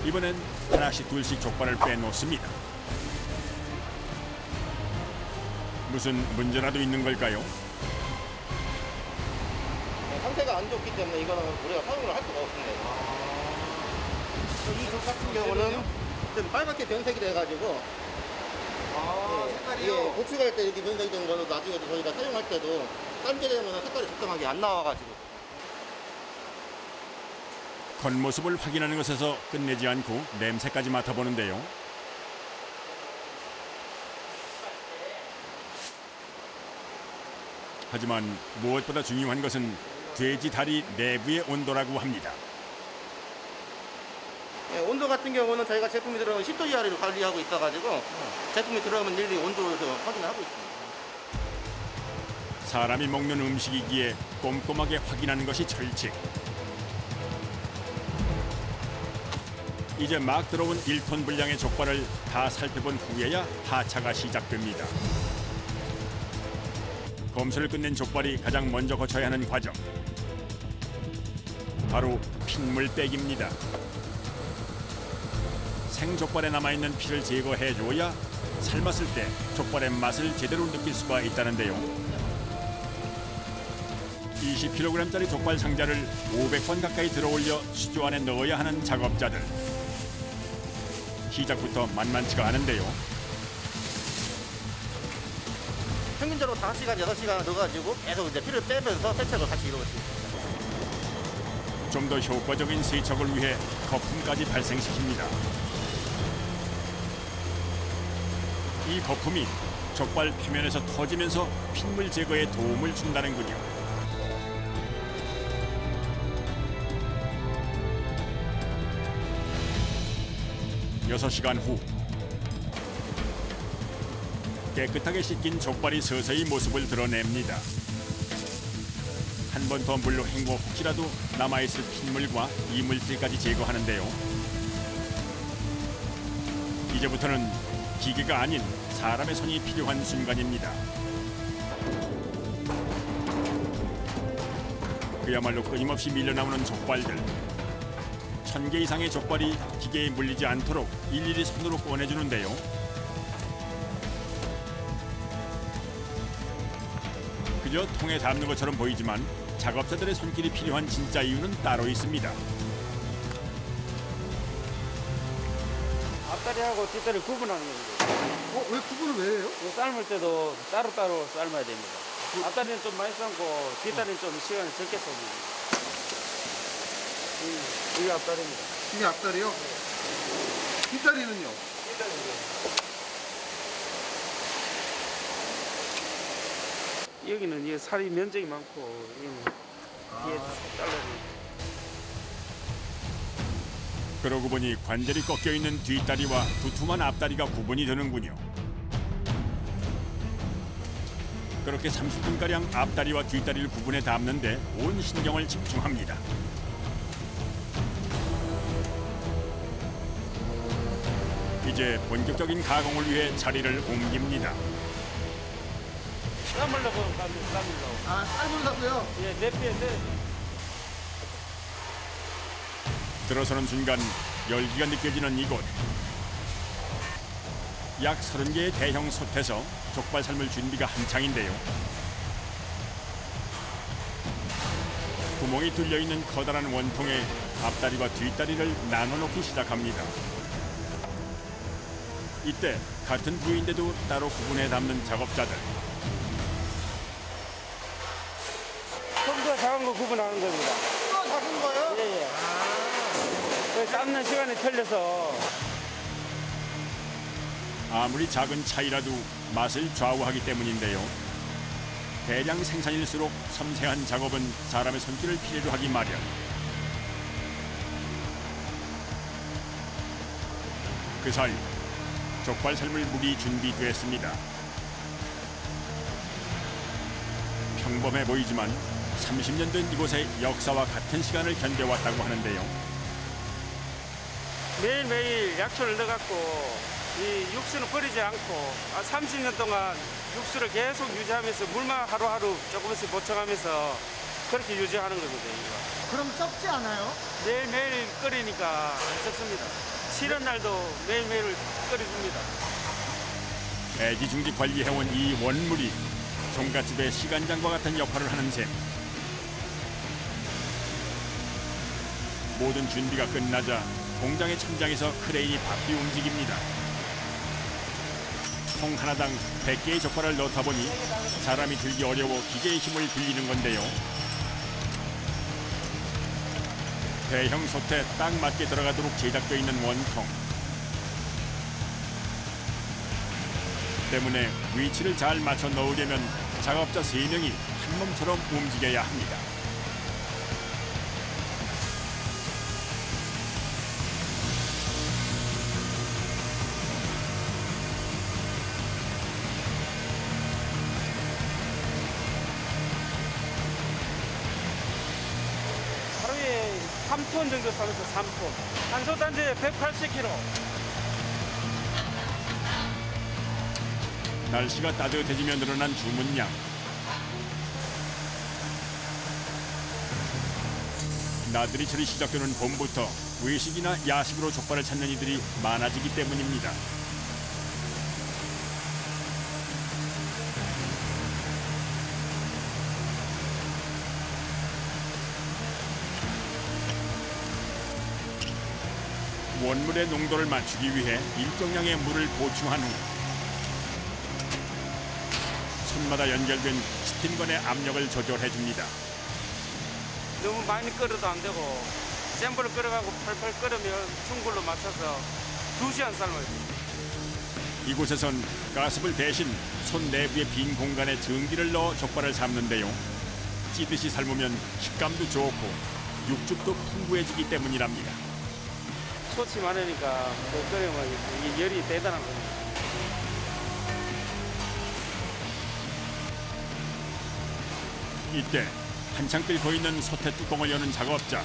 이번엔 하나씩 둘씩 족발을 빼놓습니다. 무슨 문제라도 있는 걸까요? 상태가 안 좋기 때문에 이거는 우리가 사용을 할 수가 없습니다. 이 족 같은 경우는 좀 빨갛게 변색이 돼가지고 색깔이요? 고추갈 때 이렇게 변색이 된 거는 나중에 저희가 사용할 때도 삶게 되면 색깔이 적당하게 안 나와가지고. 겉모습을 확인하는 것에서 끝내지 않고 냄새까지 맡아보는데요. 하지만 무엇보다 중요한 것은 돼지 다리 내부의 온도라고 합니다. 온도 같은 경우는 저희가 제품이 들어오면 10도 이하로 관리하고 있어가지고 제품이 들어오면 일일이 온도를 확인을 하고 있습니다. 사람이 먹는 음식이기에 꼼꼼하게 확인하는 것이 철칙. 이제 막 들어온 1톤 분량의 족발을 다 살펴본 후에야 하차가 시작됩니다. 검수를 끝낸 족발이 가장 먼저 거쳐야 하는 과정. 바로 핏물 빼기입니다. 생족발에 남아있는 피를 제거해줘야 삶았을 때 족발의 맛을 제대로 느낄 수가 있다는데요. 20kg짜리 족발 상자를 500번 가까이 들어올려 수조 안에 넣어야 하는 작업자들. 시작부터 만만치가 않은데요. 평균적으로 5시간, 6시간 넣어가지고 계속 이제 피를 빼면서 세척을 같이 이루고 있습니다. 좀 더 효과적인 세척을 위해 거품까지 발생시킵니다. 이 거품이 족발 표면에서 터지면서 핏물 제거에 도움을 준다는군요. 6시간 후 깨끗하게 씻긴 족발이 서서히 모습을 드러냅니다. 한 번 더 물로 헹궈 혹시라도 남아있을 핏물과 이물질까지 제거하는데요. 이제부터는 기계가 아닌 사람의 손이 필요한 순간입니다. 그야말로 끊임없이 밀려나오는 족발들. 1000개 이상의 족발이 기계에 물리지 않도록 일일이 손으로 꺼내주는데요. 그저 통에 담는 것처럼 보이지만 작업자들의 손길이 필요한 진짜 이유는 따로 있습니다. 앞다리하고 뒷다리 구분하는 겁니다. 왜 구분을 왜 해요? 삶을 때도 따로따로 삶아야 됩니다. 앞다리는 좀 많이 삶고 뒷다리는 좀 시간이 적게 삶습니다. 이게 앞다리입니다. 이게 앞다리요? 뒷다리는요? 여기는 이 살이 면적이 많고 여기는 뒤에 잘라줍니다. 그러고 보니 관절이 꺾여 있는 뒷다리와 두툼한 앞다리가 구분이 되는군요. 그렇게 30분가량 앞다리와 뒷다리를 구분해 담는데 온 신경을 집중합니다. 이제 본격적인 가공을 위해 자리를 옮깁니다. 삶으려고 삶으려고. 아, 삶으려고요? 예, 넷피인데 들어서는 순간 열기가 느껴지는 이곳. 약 30개의 대형 솥에서 족발 삶을 준비가 한창인데요. 구멍이 뚫려있는 커다란 원통에 앞다리와 뒷다리를 나눠놓기 시작합니다. 이때 같은 부위인데도 따로 구분해 담는 작업자들. 좀 더 작은 거 구분하는 겁니다. 또 작은 거요? 예, 예. 그 삶는 시간이 틀려서 아무리 작은 차이라도 맛을 좌우하기 때문인데요. 대량 생산일수록 섬세한 작업은 사람의 손길을 필요로 하기 마련. 그 사이 족발 삶을 물이 준비됐습니다. 평범해 보이지만 30년 된 이곳의 역사와 같은 시간을 견뎌왔다고 하는데요. 매일매일 약초를 넣어갖고 이 육수는 버리지 않고 30년 동안 육수를 계속 유지하면서 물만 하루하루 조금씩 보충하면서 그렇게 유지하는 겁니다. 이거. 그럼 썩지 않아요? 매일매일 끓이니까 안 썩습니다. 쉬는 날도 매일매일 끓여줍니다. 애지중지 관리해온 이 원물이 종갓집의 시간장과 같은 역할을 하는 셈. 모든 준비가 끝나자 공장의 천장에서 크레인이 바삐 움직입니다. 통 하나당 100개의 족발을 넣다 보니 사람이 들기 어려워 기계의 힘을 빌리는 건데요. 대형 솥에 딱 맞게 들어가도록 제작되어 있는 원통. 때문에 위치를 잘 맞춰 넣으려면 작업자 3명이 한 몸처럼 움직여야 합니다. 하루에 3톤 정도 싸면서 3톤. 한 소단지에 180kg. 날씨가 따뜻해지며 늘어난 주문량. 나들이철이 시작되는 봄부터 외식이나 야식으로 족발을 찾는 이들이 많아지기 때문입니다. 원물의 농도를 맞추기 위해 일정량의 물을 보충한 후 손마다 연결된 스팀건의 압력을 조절해줍니다. 너무 많이 끓여도 안 되고 센 불을 끓여가고 펄펄 끓으면 중불로 맞춰서 2시간 삶아야 돼요. 이곳에선 가스불 대신 손 내부의 빈 공간에 전기를 넣어 족발을 삶는데요. 찌듯이 삶으면 식감도 좋고 육즙도 풍부해지기 때문이랍니다. 솥이 많으니까 그 끓이면 이게 열이 대단한 겁니다. 이때 한창 끓고 있는 솥의 뚜껑을 여는 작업자.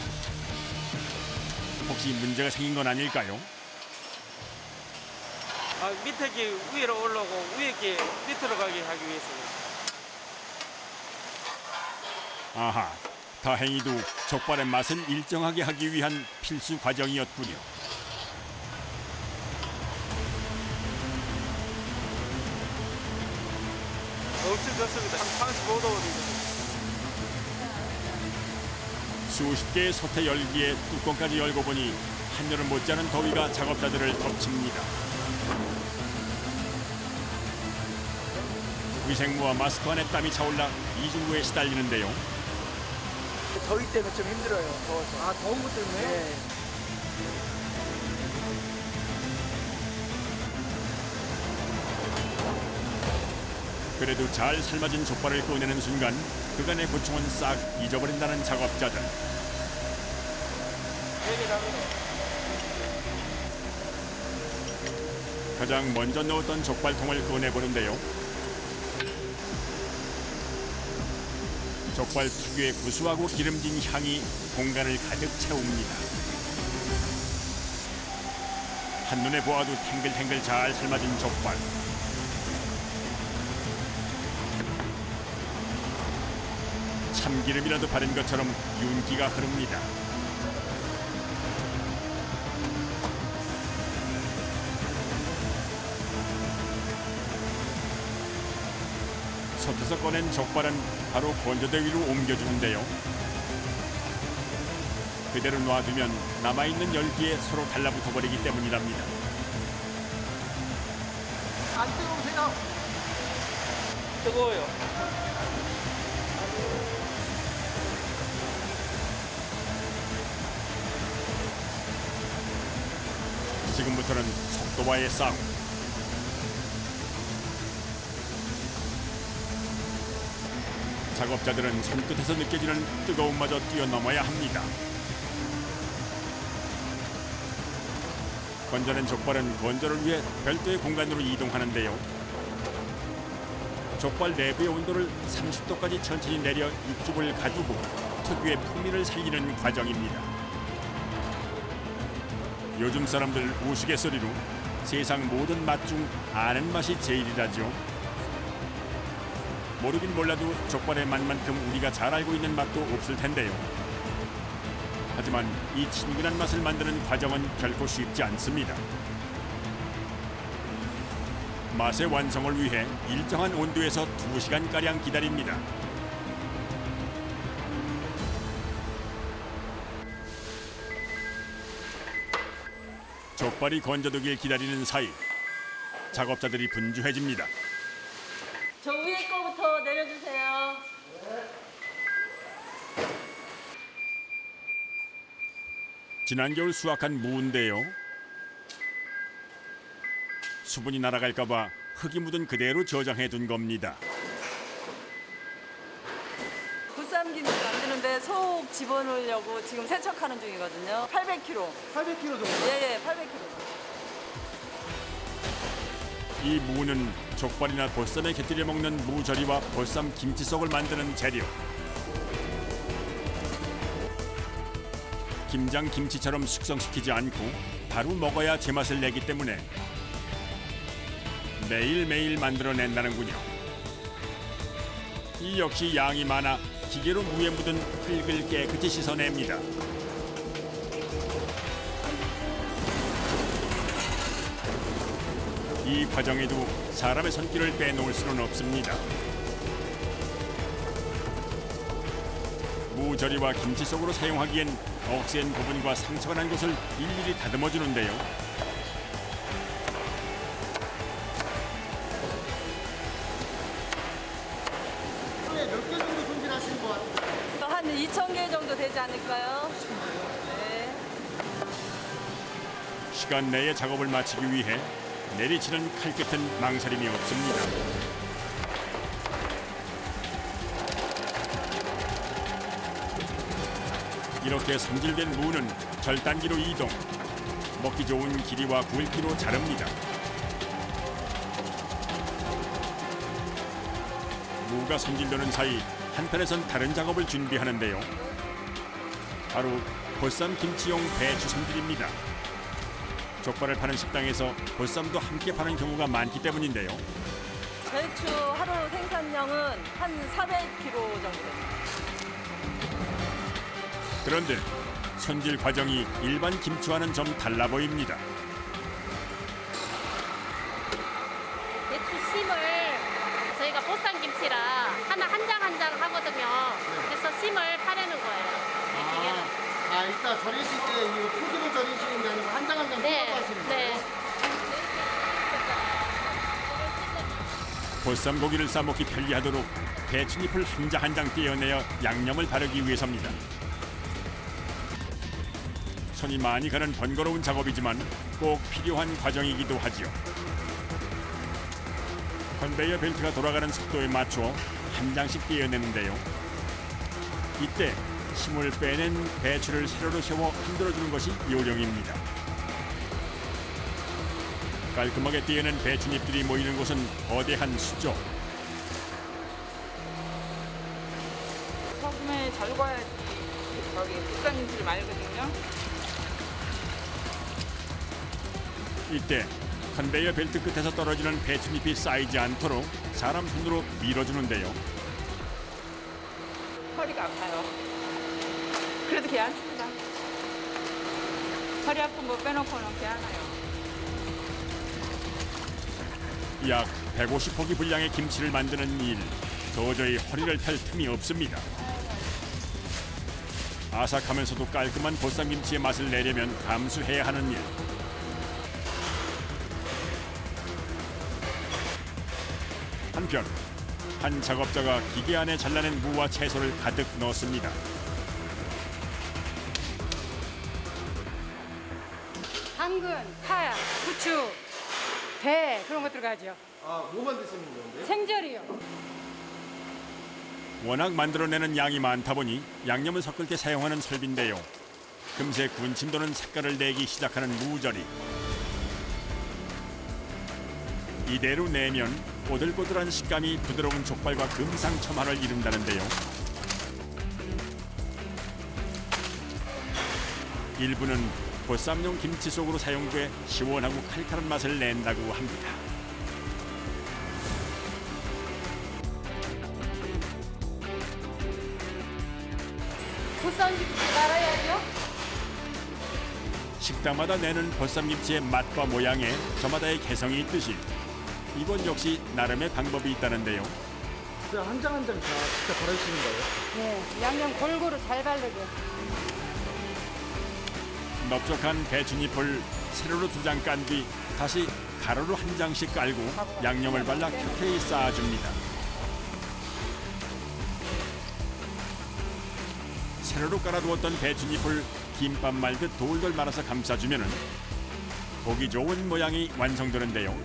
혹시 문제가 생긴 건 아닐까요? 밑에 게 위로 올라오고 위에 게 밑으로 가게 하기 위해서. 아하, 다행히도 족발의 맛을 일정하게 하기 위한 필수 과정이었군요. 엄청 좋습니다. 한 35도 정도. 수십 개의 솥의 열기에 뚜껑까지 열고 보니 한여름 못지않은 더위가 작업자들을 덮칩니다. 위생무와 마스크 안에 땀이 차올라 이중구에 시달리는데요. 더위 때문에 좀 힘들어요. 더워서. 아, 더운 것 때문에? 네. 그래도 잘 삶아진 족발을 꺼내는 순간 그간의 고충은 싹 잊어버린다는 작업자들. 가장 먼저 넣었던 족발통을 꺼내보는데요. 족발 특유의 구수하고 기름진 향이 공간을 가득 채웁니다. 한눈에 보아도 탱글탱글 잘 삶아진 족발. 참기름이라도 바른 것처럼 윤기가 흐릅니다. 솥에서 꺼낸 족발은 바로 건조대 위로 옮겨주는데요. 그대로 놔두면 남아있는 열기에 서로 달라붙어 버리기 때문이랍니다. 안 뜨거우세요? 뜨거워요. 지금부터는 속도와의 싸움. 작업자들은 손끝에서 느껴지는 뜨거움마저 뛰어넘어야 합니다. 건져낸 족발은 건조를 위해 별도의 공간으로 이동하는데요. 족발 내부의 온도를 30도까지 천천히 내려 육즙을 가두고 특유의 풍미를 살리는 과정입니다. 요즘 사람들 우스갯소리로 세상 모든 맛 중 아는 맛이 제일이라죠. 모르긴 몰라도 족발의 맛만큼 우리가 잘 알고 있는 맛도 없을 텐데요. 하지만 이 친근한 맛을 만드는 과정은 결코 쉽지 않습니다. 맛의 완성을 위해 일정한 온도에서 2시간가량 기다립니다. 족발이 건져두길 기다리는 사이 작업자들이 분주해집니다. 저 위에 거부터 내려주세요. 지난 겨울 수확한 무인데요. 수분이 날아갈까 봐 흙이 묻은 그대로 저장해둔 겁니다. 보쌈김치 만드는데 속 집어넣으려고 지금 세척하는 중이거든요. 800kg. 800kg 정도. 예, 800kg. 이 무는 족발이나 보쌈에 곁들여 먹는 무절이와 보쌈 김치속을 만드는 재료. 김장 김치처럼 숙성시키지 않고 바로 먹어야 제맛을 내기 때문에 매일매일 만들어낸다는군요. 이 역시 양이 많아 기계로 무에 묻은 흙을 깨끗이 씻어냅니다. 이 과정에도 사람의 손길을 빼놓을 수는 없습니다. 무절이와 김치 속으로 사용하기엔 억센 부분과 상처가 난 곳을 일일이 다듬어 주는데요. 하루에 몇 개 정도 손질하시는 것 같아요? 한 2,000개 정도 되지 않을까요? 네. 시간 내에 작업을 마치기 위해 내리치는 칼 끝은 망설임이 없습니다. 이렇게 손질된 무는 절단기로 이동. 먹기 좋은 길이와 굵기로 자릅니다. 무가 손질되는 사이 한편에선 다른 작업을 준비하는데요. 바로 보쌈 김치용 배추 손질입니다. 족발을 파는 식당에서 보쌈도 함께 파는 경우가 많기 때문인데요. 배추 하루 생산량은 한 400kg 정도 됩니다. 그런데 손질 과정이 일반 김치와는 좀 달라 보입니다. 배추 심을 저희가 보쌈 김치라 하나 한 장 한 장 하거든요. 그래서 심을 파려는 거예요. 이 기계는. 일단 절이실 때 이 포기로 절이시는 게 아니고 한 장 한 장 네, 뜯어서 하시는 네. 거예요? 보쌈 고기를 싸먹기 편리하도록 배추잎을 한 장 한 장 떼어내어 양념을 바르기 위해서입니다. 손이 많이 가는 번거로운 작업이지만 꼭 필요한 과정이기도 하지요. 컨베이어 벨트가 돌아가는 속도에 맞춰 한 장씩 떼어내는데요. 이때 힘을 빼낸 배추를 세로로 세워 흔들어주는 것이 요령입니다. 깔끔하게 떼어낸 배추잎들이 모이는 곳은 거대한 수조. 소금에 잘 구워야지 저기 국산김치를 말거든요. 이때 컨베이어 벨트 끝에서 떨어지는 배추잎이 쌓이지 않도록 사람 손으로 밀어주는데요. 허리가 아파요. 그래도 괜찮습니다. 허리 아픈 거 빼놓고는 괜찮아요. 약 150포기 분량의 김치를 만드는 일, 도저히 허리를 펼 틈이 없습니다. 아삭하면서도 깔끔한 보쌈김치의 맛을 내려면 감수해야 하는 일. 한편 한 작업자가 기계 안에 잘라낸 무와 채소를 가득 넣습니다. 당근, 파, 부추, 배 그런 거 들어가죠. 뭐 만드시는 건데? 생절이요. 워낙 만들어내는 양이 많다 보니 양념을 섞을 때 사용하는 설비인데요. 금세 군침 도는 색깔을 내기 시작하는 무절이. 이대로 내면 꼬들꼬들한 식감이 부드러운 족발과 금상첨화를 이룬다는데요. 일부는 보쌈용 김치 속으로 사용돼 시원하고 칼칼한 맛을 낸다고 합니다. 보쌈 김치 말아야죠. 식당마다 내는 보쌈김치의 맛과 모양에 저마다의 개성이 있듯이 이곳 역시 나름의 방법이 있다는데요. 한 장 한 장 다 직접 바르시는 거예요? 네, 양념 골고루 잘 바르게. 넓적한 배추잎을 세로로 2장 깐 뒤 다시 가로로 1장씩 깔고 양념을 발라 켜켜이 쌓아줍니다. 세로로 깔아두었던 배추잎을 김밥 말듯 돌돌 말아서 감싸주면 보기 좋은 모양이 완성되는데요.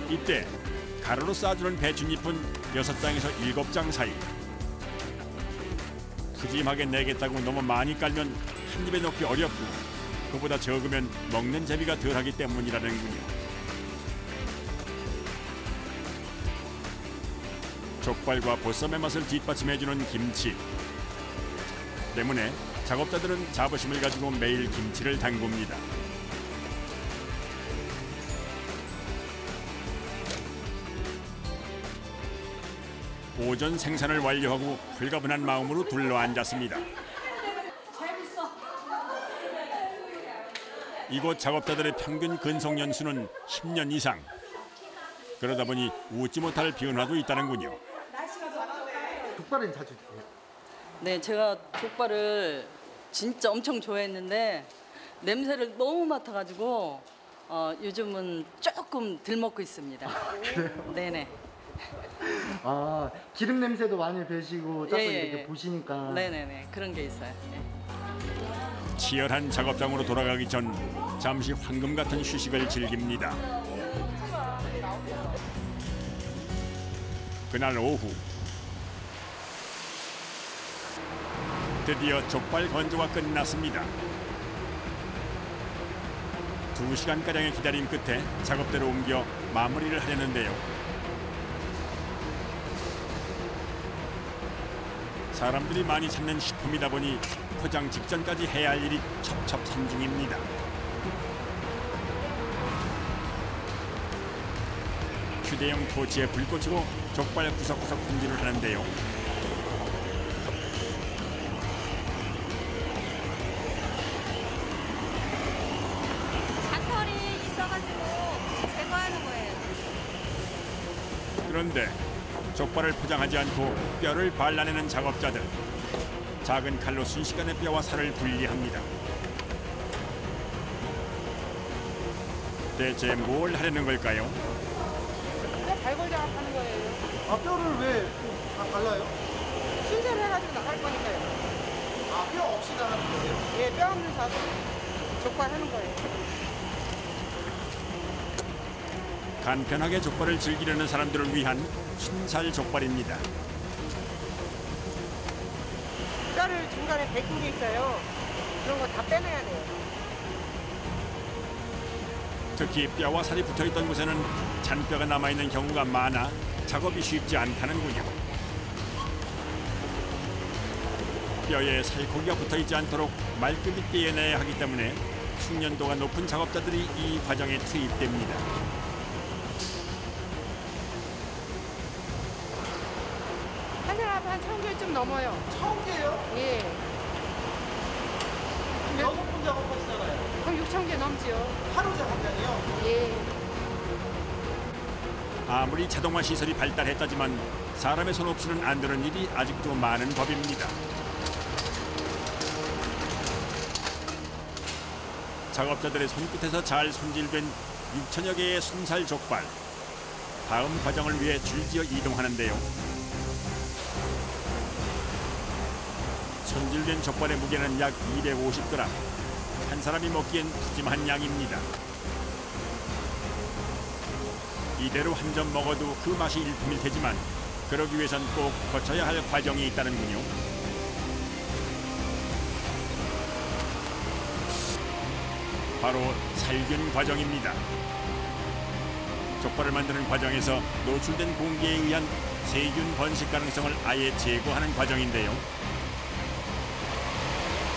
이때 가로로 쌓아주는 배추잎은 6장에서 7장 사이. 푸짐하게 내겠다고 너무 많이 깔면 한 입에 넣기 어렵고 그보다 적으면 먹는 재미가 덜하기 때문이라는군요. 족발과 보쌈의 맛을 뒷받침해주는 김치 때문에 작업자들은 자부심을 가지고 매일 김치를 담굽니다. 오전 생산을 완료하고 홀가분한 마음으로 둘러앉았습니다. 이곳 작업자들의 평균 근속 연수는 10년 이상. 그러다 보니 웃지 못할 변화도 있다는군요. 족발은 자주 드세요? 네, 제가 족발을 진짜 엄청 좋아했는데 냄새를 너무 맡아가지고 요즘은 조금 덜 먹고 있습니다. 그래요? 네네. 아, 기름 냄새도 많이 배시고 자꾸 이렇게 보시니까. 네네네, 그런 게 있어요. 네. 치열한 작업장으로 돌아가기 전 잠시 황금 같은 휴식을 즐깁니다. 그날 오후 드디어 족발 건조가 끝났습니다. 2시간가량의 기다림 끝에 작업대로 옮겨 마무리를 하려는데요. 사람들이 많이 찾는 식품이다 보니 포장 직전까지 해야 할 일이 첩첩산중입니다. 휴대용 토치에 불 꽂히고 족발 구석구석 손질을 하는데요. 잔털이 있어가지고 제거하는 거예요. 그런데 족발을 포장하지 않고 뼈를 발라내는 작업자들. 작은 칼로 순식간에 뼈와 살을 분리합니다. 대체 뭘 하려는 걸까요? 발골 작업하는 거예요. 아, 뼈를 왜 다 발라요? 순서를 해가지고 나갈 거니까요. 아, 뼈 없이 나가는 거예요? 예, 뼈 없는 작업 족발 하는 거예요. 간편하게 족발을 즐기려는 사람들을 위한 순살 족발입니다. 뼈를 중간에 베낀 게 있어요. 그런 거 다 빼내야 돼요. 특히 뼈와 살이 붙어있던 곳에는 잔뼈가 남아있는 경우가 많아 작업이 쉽지 않다는군요. 뼈에 살코기가 붙어있지 않도록 말끔히 떼어내야 하기 때문에 숙련도가 높은 작업자들이 이 과정에 투입됩니다. 한 사람 한 1,000개 좀 넘어요. 1,000개요? 예. 몇 분 작업하시잖아요. 그럼 6,000개 넘지요. 하루 작업량이요? 예. 아무리 자동화 시설이 발달했다지만 사람의 손 없이는 안 되는 일이 아직도 많은 법입니다. 작업자들의 손끝에서 잘 손질된 6천여 개의 순살 족발. 다음 과정을 위해 줄지어 이동하는데요. 손질된 족발의 무게는 약 250g. 한 사람이 먹기엔 푸짐한 양입니다. 이대로 한 점 먹어도 그 맛이 일품일 테지만 그러기 위해선 꼭 거쳐야 할 과정이 있다는군요. 바로 살균 과정입니다. 족발을 만드는 과정에서 노출된 공기에 의한 세균 번식 가능성을 아예 제거하는 과정인데요.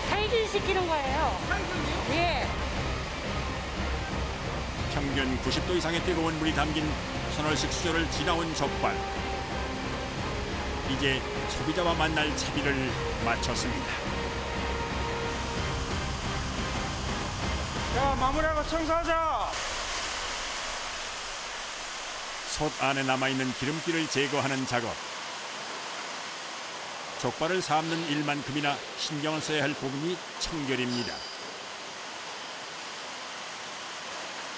살균시키는 거예요. 살균이요? 예. 평균 90도 이상의 뜨거운 물이 담긴 선월식 수조를 지나온 족발. 이제 소비자와 만날 차비를 마쳤습니다. 자, 마무리하고 청소하자. 솥 안에 남아있는 기름기를 제거하는 작업. 족발을 삶는 일만큼이나 신경을 써야 할 부분이 청결입니다.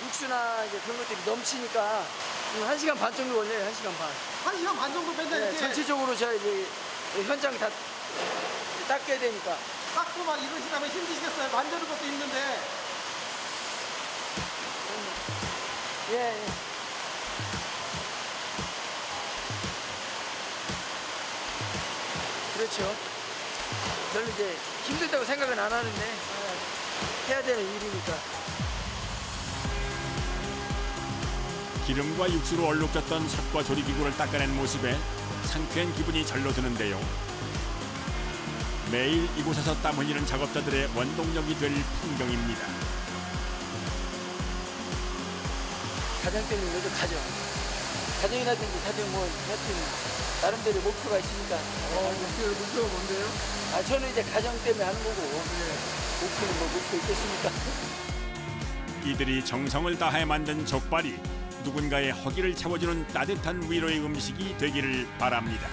육수나 이제 그런 것들이 넘치니까 1시간 반 정도 걸려요. 1시간 반. 1시간 반 정도 뺀다 네, 이렇게 전체적으로 제가 이제 현장 다 닦아야 되니까. 닦고 막 이러시다면 힘드시겠어요. 만드는 것도 힘든데. 예, 예. 그렇죠. 별로 이제 힘들다고 생각은 안 하는데 해야 되는 일이니까. 기름과 육수로 얼룩졌던 솥과 조리기구를 닦아낸 모습에 상쾌한 기분이 절로 드는데요. 매일 이곳에서 땀 흘리는 작업자들의 원동력이 될 풍경입니다. 가정 때문에 모두 가정. 가정이라든지 가정 뭐 여튼 나름대로 목표가 있으니까. 목표가 뭔데요? 저는 이제 가정 때문에 하는 거고. 목표는 뭐 목표 있겠습니까? 이들이 정성을 다해 만든 족발이 누군가의 허기를 채워주는 따뜻한 위로의 음식이 되기를 바랍니다.